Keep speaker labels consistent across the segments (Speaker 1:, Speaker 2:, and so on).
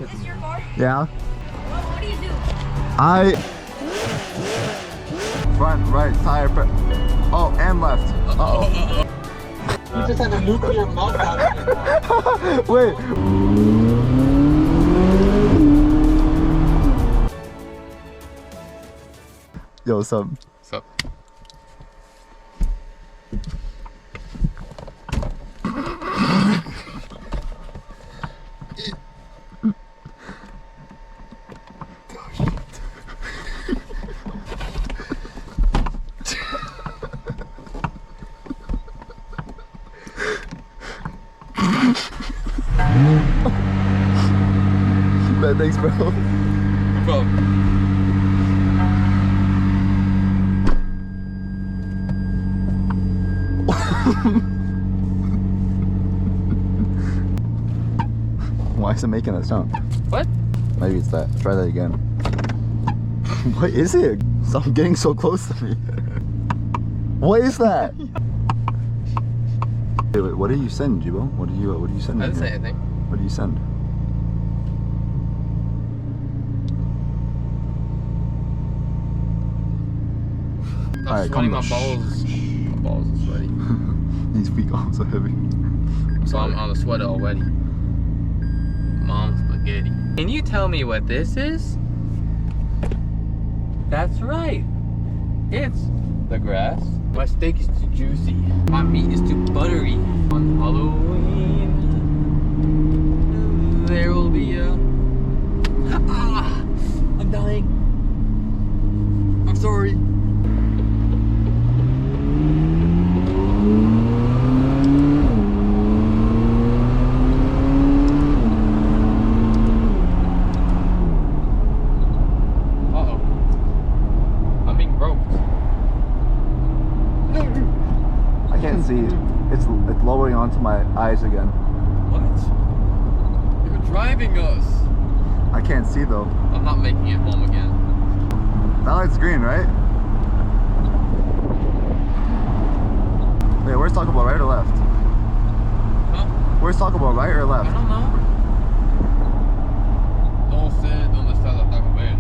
Speaker 1: Is this your car?
Speaker 2: Yeah.
Speaker 1: What do you do?
Speaker 2: Front, right, tire, oh, and left. Uh-oh.
Speaker 3: You just had a nuclear meltdown.
Speaker 2: Wait. Yo, what's up?
Speaker 4: What's up?
Speaker 2: Man, thanks, bro.
Speaker 4: No problem.
Speaker 2: Why is it making that sound?
Speaker 4: What?
Speaker 2: Maybe it's that. Try that again. What is it? Stop getting so close to me. What is that? Wait, what did you send, Jibo? What did you send?
Speaker 4: I didn't say anything.
Speaker 2: What did you send?
Speaker 4: I'm
Speaker 2: Alright,
Speaker 4: sweating,
Speaker 2: come
Speaker 4: my balls. My balls are sweaty.
Speaker 2: These feet are so heavy.
Speaker 4: So I'm on a sweater already. Mom's spaghetti. Can you tell me what this is? That's right. It's the grass. My steak is too juicy. My meat is too buttery. On Halloween, there will be a... Ah! I'm dying. I'm sorry.
Speaker 2: I can't see. It's lowering onto my eyes again.
Speaker 4: What? You're driving us.
Speaker 2: I can't see though.
Speaker 4: I'm not making it home again.
Speaker 2: That light's green, right? Wait, where's Taco Bell, right or left?
Speaker 4: Huh?
Speaker 2: Where's Taco Bell, right or
Speaker 4: I
Speaker 2: left?
Speaker 4: don't know. No sé dónde está la Taco Bell.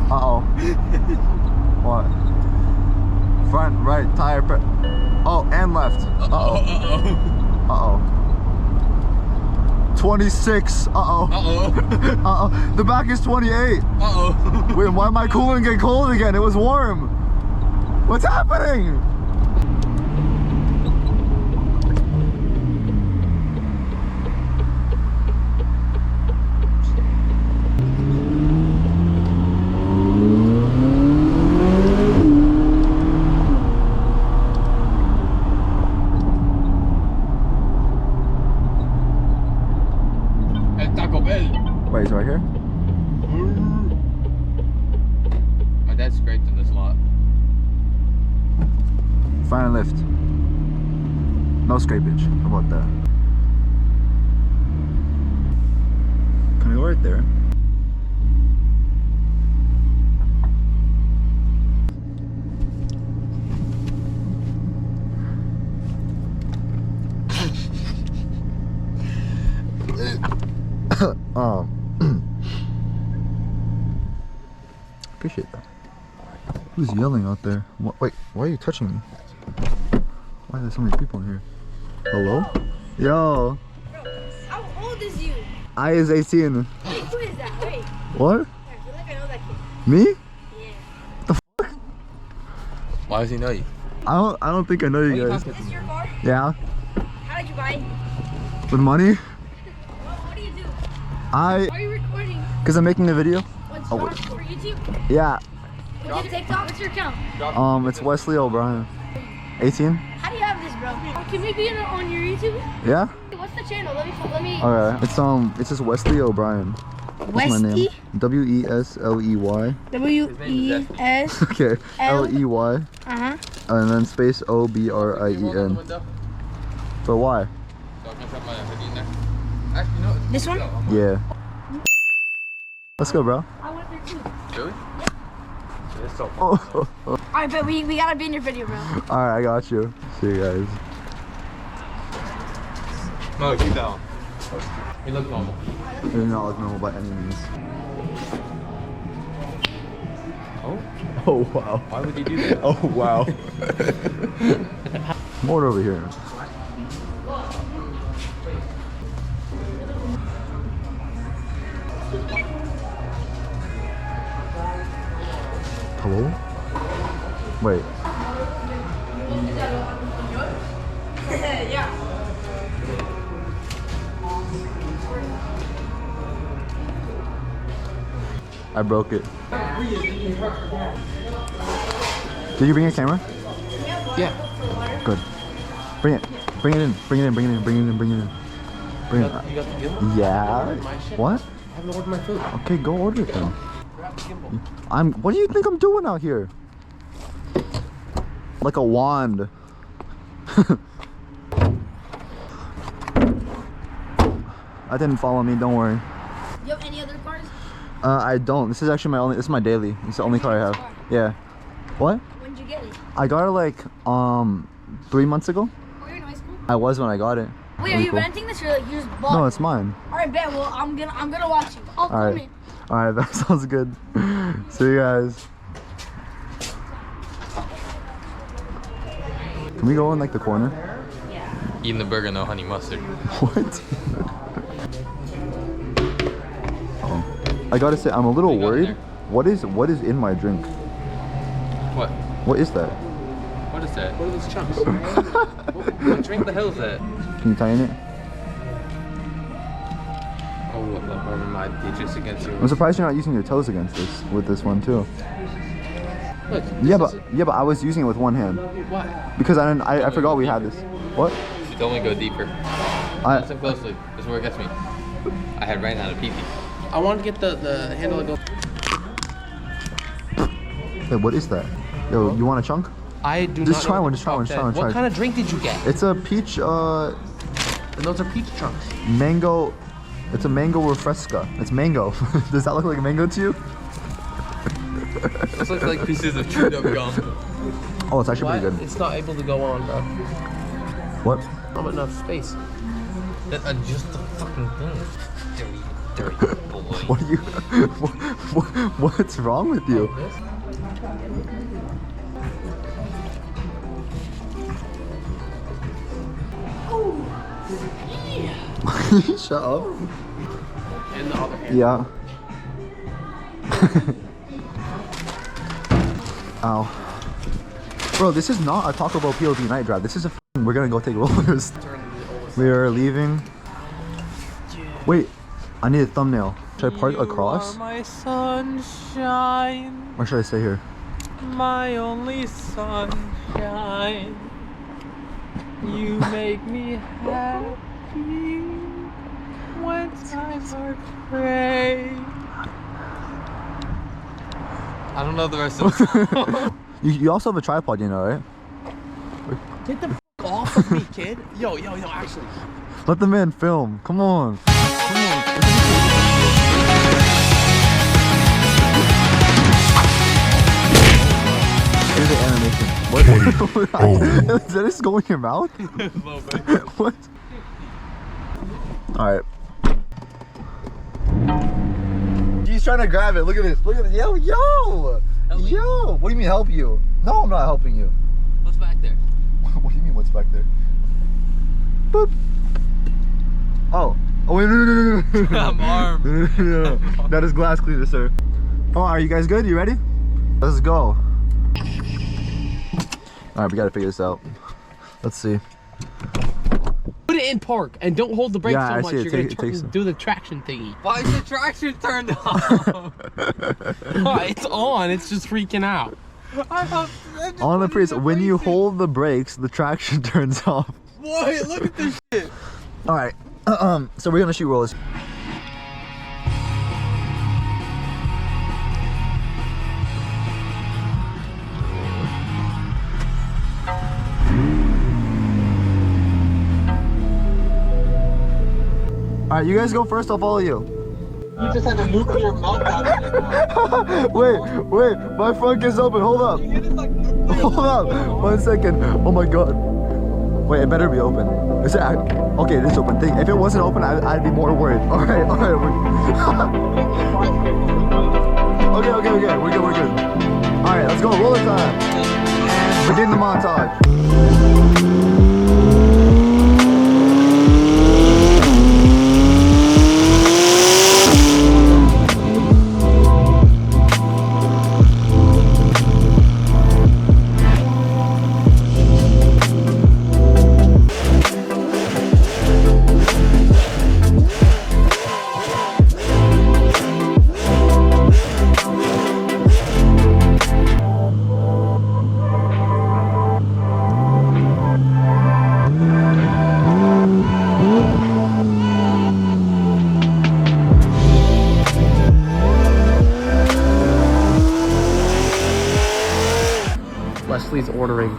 Speaker 2: Uh-oh. What? Front, right, tire, oh, and left. Uh-oh. Uh-oh. 26. Uh-oh.
Speaker 4: Uh-oh.
Speaker 2: Uh-oh. The back is 28.
Speaker 4: Uh-oh.
Speaker 2: Wait, why my cooling get cold again? It was warm. What's happening? Wait, it's right here?
Speaker 4: My dad scraped in this lot.
Speaker 2: Fine lift. No scrapage. How about that? Can we go right there? Appreciate that. Who's yelling out there? Wait, why are you touching me? Why are there so many people in here? Hello? Yo!
Speaker 1: Bro, how old is you?
Speaker 2: I is 18.
Speaker 1: Wait, who is that? Wait.
Speaker 2: What?
Speaker 1: I feel like I know that kid.
Speaker 2: Me?
Speaker 1: Yeah.
Speaker 4: Why does he know you?
Speaker 2: I don't think I know you guys.
Speaker 1: Is this your car?
Speaker 2: Yeah?
Speaker 1: How did you buy it?
Speaker 2: With money?
Speaker 1: What do you do?
Speaker 2: Why
Speaker 1: Why are you recording?
Speaker 2: Because I'm making a video.
Speaker 1: What's
Speaker 2: Oh,
Speaker 1: for
Speaker 2: wait.
Speaker 1: YouTube?
Speaker 2: Yeah.
Speaker 1: What's your TikTok? What's your account?
Speaker 2: It's Wesley O'Brien. 18?
Speaker 1: How do you have this, bro? Can we be on your YouTube?
Speaker 2: Yeah?
Speaker 1: What's the channel? Let me.
Speaker 2: Okay. It's just Wesley O'Brien. That's my name. W-E-S-L-E-Y.
Speaker 1: W-E-S.
Speaker 2: Okay. L-E-Y.
Speaker 1: Uh-huh.
Speaker 2: And then space O-B-R-I-E-N. For why?
Speaker 4: So I can shove my hoodie in there. Actually, no.
Speaker 1: This one?
Speaker 2: Yeah. Let's go, bro.
Speaker 1: I went there too.
Speaker 4: Really? It's so
Speaker 2: Oh.
Speaker 1: Alright, but we gotta be in your video, bro.
Speaker 2: Alright, I got you. See you guys.
Speaker 4: No, keep that on. You look normal.
Speaker 2: It did not look normal by any means.
Speaker 4: Oh?
Speaker 2: Oh wow.
Speaker 4: Why would you do that?
Speaker 2: Oh wow. More over here. Hello? Wait.
Speaker 1: Yeah.
Speaker 2: I broke it. Did you bring a camera?
Speaker 4: Yeah.
Speaker 2: Good. Bring it. Bring it in. Bring it in. Bring it in. Bring it in. Bring it in. Bring it in.
Speaker 4: You got the gimbal?
Speaker 2: Yeah. What?
Speaker 4: I haven't ordered my food.
Speaker 2: Okay, go order it then.
Speaker 4: Grab the gimbal.
Speaker 2: What do you think I'm doing out here? Like a wand. I didn't follow me, don't worry.
Speaker 1: Do you have any other cars?
Speaker 2: I don't. This is actually my only, this is my daily. It's the only car I have. Yeah. What?
Speaker 1: When did you get it?
Speaker 2: I got it like 3 months ago.
Speaker 1: Oh, you're in high school?
Speaker 2: I was when I got it.
Speaker 1: Wait, are
Speaker 2: Really
Speaker 1: you
Speaker 2: cool.
Speaker 1: renting this or like you just bought
Speaker 2: No,
Speaker 1: it?
Speaker 2: it's mine.
Speaker 1: Alright, bet. Well, I'm gonna watch you. I'll
Speaker 2: All right.
Speaker 1: film it.
Speaker 2: Alright, that sounds good. See you guys. Can we go in like the corner?
Speaker 4: Eating the burger, no honey mustard.
Speaker 2: What? Oh. I gotta say, I'm a little
Speaker 4: What you got in
Speaker 2: worried.
Speaker 4: there?
Speaker 2: What is in my drink?
Speaker 4: What?
Speaker 2: What is that?
Speaker 4: What is that? What are those chunks? What drink the hell is that?
Speaker 2: Can you tie in it?
Speaker 4: Oh, look, over my digits against yours.
Speaker 2: I'm surprised you're not using your toes against this with this one too.
Speaker 4: Look,
Speaker 2: Yeah,
Speaker 4: this
Speaker 2: but I was using it with one hand
Speaker 4: is- Why?
Speaker 2: because I forgot we had this. What?
Speaker 4: You told me to go deeper. Listen closely. This is where it gets me. I had ran out of pee-pee. I wanted to get the handle to go.
Speaker 2: Wait, what is that? Yo, you want a chunk?
Speaker 4: I do
Speaker 2: Just
Speaker 4: not
Speaker 2: try
Speaker 4: know
Speaker 2: one,
Speaker 4: what
Speaker 2: just try one,
Speaker 4: the
Speaker 2: just try
Speaker 4: fuck
Speaker 2: one,
Speaker 4: that-
Speaker 2: try
Speaker 4: What
Speaker 2: it.
Speaker 4: kind of drink did you get?
Speaker 2: It's a peach
Speaker 4: And those are peach chunks.
Speaker 2: mango. It's a mango refresca. It's mango. Does that look like a mango to you?
Speaker 4: Those look like pieces of chewed up gum.
Speaker 2: Oh, it's actually
Speaker 4: What?
Speaker 2: pretty good.
Speaker 4: It's not able to go on, bro.
Speaker 2: What?
Speaker 4: Not enough space. That adjust the fucking thing. Dirty boy.
Speaker 2: What are you? What's wrong with you? Shut up.
Speaker 4: And the other hand.
Speaker 2: Yeah. Ow. Bro, this is not a Taco Bell POV night drive. This is a we're gonna go take rollers. We are leaving. Wait, I need a thumbnail. Should I park across?
Speaker 4: My sunshine,
Speaker 2: Or should I stay here?
Speaker 4: my only sunshine. You make me happy when times are gray. I don't know the rest of the song.
Speaker 2: You also have a tripod, you know, right?
Speaker 4: Get the f off of me, kid. Yo, actually.
Speaker 2: Let the man film. Come on. Come on. Here's the animation. What? Did that just go in your mouth? What? Alright. He's trying to grab it. Look at this. Look at this. Yo, yo!
Speaker 4: Help me.
Speaker 2: Yo! What do you mean help you? No, I'm not helping you.
Speaker 4: What's back there?
Speaker 2: What do you mean what's back there? Boop. Oh. Oh, wait, no.
Speaker 4: I'm armed.
Speaker 2: No. That is glass cleaner, sir. Oh, are you guys good? You ready? Let's go. Alright, we gotta figure this out. Let's see.
Speaker 4: Put it in park and don't hold the brakes
Speaker 2: Yeah,
Speaker 4: so
Speaker 2: I
Speaker 4: much.
Speaker 2: see it.
Speaker 4: You're
Speaker 2: Take-
Speaker 4: gonna
Speaker 2: it takes-
Speaker 4: do the traction thingy. Why is the traction turned off? Oh, it's on. It's just freaking out.
Speaker 2: On the Prius, when you hold the brakes, the traction turns off.
Speaker 4: Boy, look at this shit.
Speaker 2: Alright, so we're gonna shoot rollers. Alright, you guys go first, I'll follow you.
Speaker 3: You just had a nuclear meltdown.
Speaker 2: Wait, my front is open. Hold up. Hold up. 1 second. Oh my god. Wait, it better be open. Is it? Okay, it is open. If it wasn't open, I'd be more worried. All right. Okay. We're good. All right, let's go. Roller time. And begin the montage.
Speaker 4: Leslie's ordering.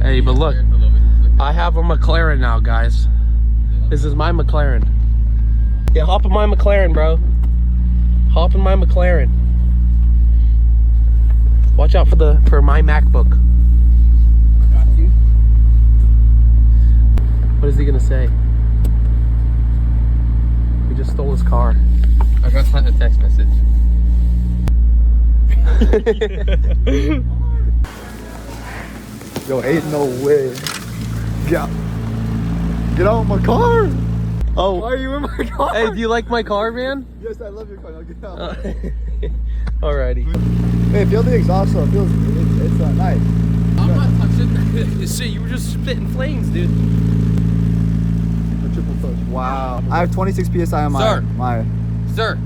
Speaker 4: Hey, but look, I have a McLaren now, guys. This is my McLaren. Yeah, hop in my McLaren, bro. Hop in my McLaren. Watch out for my MacBook. Got you. What is he gonna say? We just stole his car. I got sent a text message.
Speaker 2: Yo, ain't no way. Get out of my car. Oh, why are you in my car?
Speaker 4: Hey, do you like my car, man?
Speaker 2: Yes, I love your car. Now get out.
Speaker 4: Alrighty.
Speaker 2: Hey, feel the exhaust though. It's nice.
Speaker 4: I'm not touching that shit. You were just spitting flames, dude.
Speaker 2: A triple touch. Wow. I have 26 psi on my.
Speaker 4: Sir.
Speaker 2: Sir.